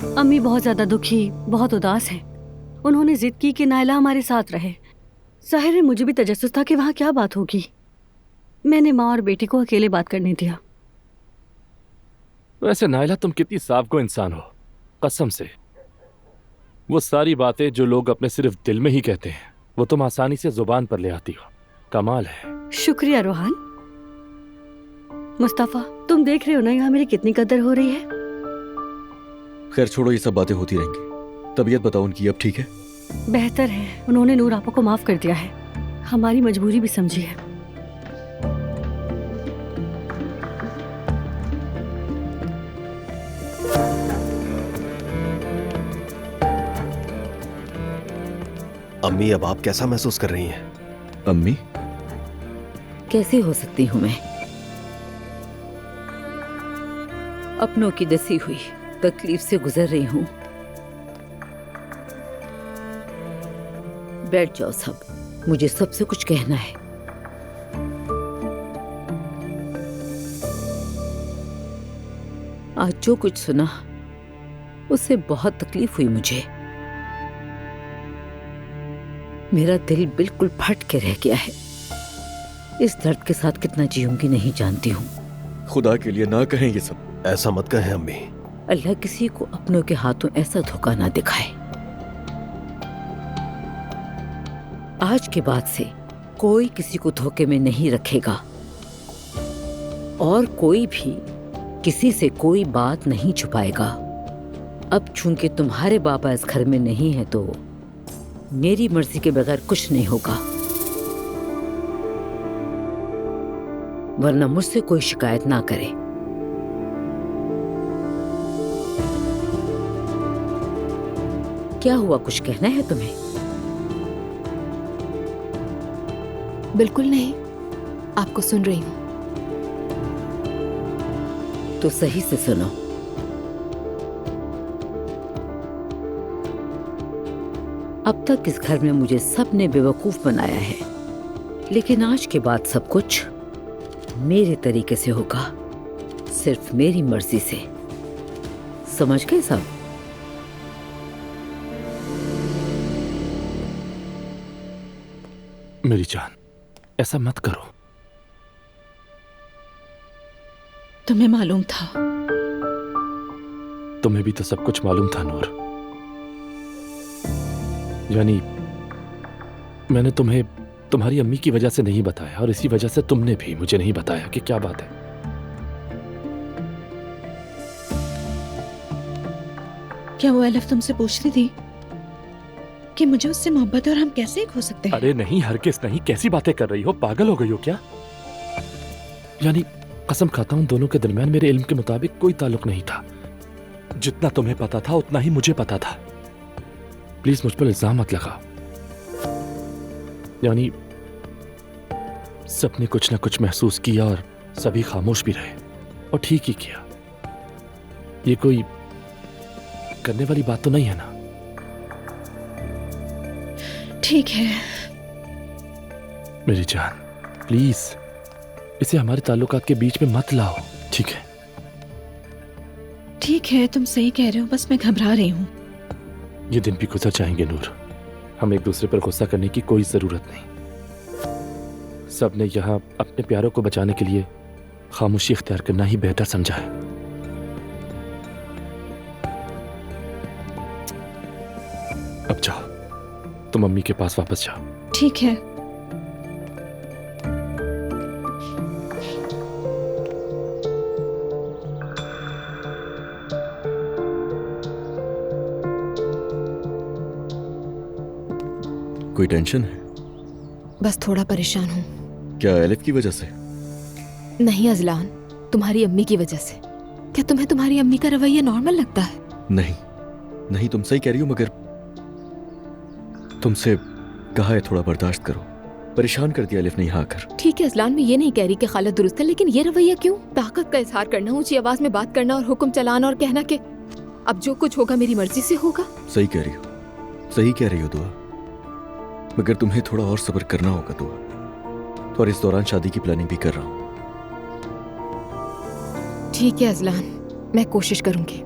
अम्मी बहुत ज्यादा दुखी, बहुत उदास है। उन्होंने जिद की कि नायला हमारे साथ रहे। जाहिर है मुझे भी तजस्सुस था कि वहाँ क्या बात होगी। मैंने माँ और बेटी को अकेले बात करने दिया। वैसे नायला, तुम कितनी साफ़गो इंसान हो, कसम से। वो सारी बातें जो लोग अपने सिर्फ दिल में ही कहते हैं, वो तुम आसानी से जुबान पर ले आती हो। कमाल है। शुक्रिया रोहान। मुस्तफा, तुम देख रहे हो ना यहाँ मेरी कितनी कदर हो रही है। खैर छोड़ो, ये सब बातें होती रहेंगी। तबीयत बताओ उनकी, अब ठीक है? बेहतर है। उन्होंने नूर आपा को माफ कर दिया है। हमारी मजबूरी भी समझी है। अम्मी, अब आप कैसा महसूस कर रही हैं? अम्मी? कैसे हो सकती हूँ मैं? अपनों की दसी हुई तकलीफ से गुजर रही हूँ। बैठ जाओ सब, मुझे सबसे कुछ कहना है। आज जो कुछ सुना उससे बहुत तकलीफ हुई मुझे। मेरा दिल बिल्कुल फट के रह गया है। इस दर्द के साथ कितना जीऊंगी नहीं जानती हूँ। खुदा के लिए ना कहें ये सब। ऐसा मत कहें अम्मी। अल्लाह किसी को अपनों के हाथों ऐसा धोखा ना दिखाए। आज के बाद से कोई किसी को धोखे में नहीं रखेगा और कोई भी किसी से कोई बात नहीं छुपाएगा। अब चूंकि तुम्हारे बाबा इस घर में नहीं है तो मेरी मर्जी के बगैर कुछ नहीं होगा, वरना मुझसे कोई शिकायत ना करे। क्या हुआ, कुछ कहना है तुम्हें? बिल्कुल नहीं, आपको सुन रही हूँ। तो सही से सुनो। अब तक इस घर में मुझे सबने बेवकूफ बनाया है, लेकिन आज के बाद सब कुछ मेरे तरीके से होगा, सिर्फ मेरी मर्जी से। समझ गए सब? मेरी जान, ऐसा मत करो। तुम्हें मालूम था? तुम्हें भी तो सब कुछ मालूम था नूर। यानी मैंने तुम्हें तुम्हारी अम्मी की वजह से नहीं बताया और इसी वजह से तुमने भी मुझे नहीं बताया कि क्या बात है। क्या वो एलिफ तुमसे पूछती थी कि मुझे उससे मोहब्बत है और हम कैसे एक हो सकते हैं? अरे नहीं, हरगिज़ नहीं। कैसी बातें कर रही हो? पागल हो गई हो क्या? यानी कसम खाता हूं, दोनों के दरमियान मेरे इल्म के मुताबिक कोई ताल्लुक नहीं था। जितना तुम्हें पता था उतना ही मुझे पता था। प्लीज मुझ पर इल्जाम मत लगाओ। यानी सबने कुछ ना कुछ महसूस किया और सभी खामोश भी रहे, और ठीक ही किया। ये कोई करने वाली बात तो नहीं है ना? ठीक है मेरी जान, प्लीज इसे हमारे ताल्लुकात के बीच में मत लाओ, ठीक है? ठीक है, तुम सही कह रहे हो, बस मैं घबरा रही हूँ। ये दिन भी गुजर जाएंगे नूर। हम एक दूसरे पर गुस्सा करने की कोई जरूरत नहीं। सबने यहाँ अपने प्यारों को बचाने के लिए खामोशी इख्तियार करना ही बेहतर समझा है। अब जाओ, तुम मम्मी के पास वापस जाओ। ठीक है। कोई टेंशन है? बस थोड़ा परेशान हूँ। क्या एलिफ की वजह से? नहीं अजलान, तुम्हारी अम्मी की वजह से। क्या तुम्हें तुम्हारी अम्मी का रवैया नॉर्मल लगता है? नहीं नहीं, तुम सही कह रही हो, मगर तुमसे कहा है थोड़ा बर्दाश्त करो। परेशान कर दिया एलिफ ने यहाँ आकर। ठीक है अजलान, मैं ये नहीं कह रही कि खाला दुरुस्त है, लेकिन ये रवैया क्यों? ताकत का इजहार करना, ऊंची आवाज में बात करना और हुक्म चलाना और कहना कि अब जो कुछ होगा मेरी मर्जी से होगा। सही कह रही हो, सही कह रही हो दुआ, मगर तुम्हें थोड़ा और सब्र करना होगा दुआ। और इस दौरान शादी की प्लानिंग भी कर रहा हूँ। ठीक है अजलान, मैं कोशिश करूंगी।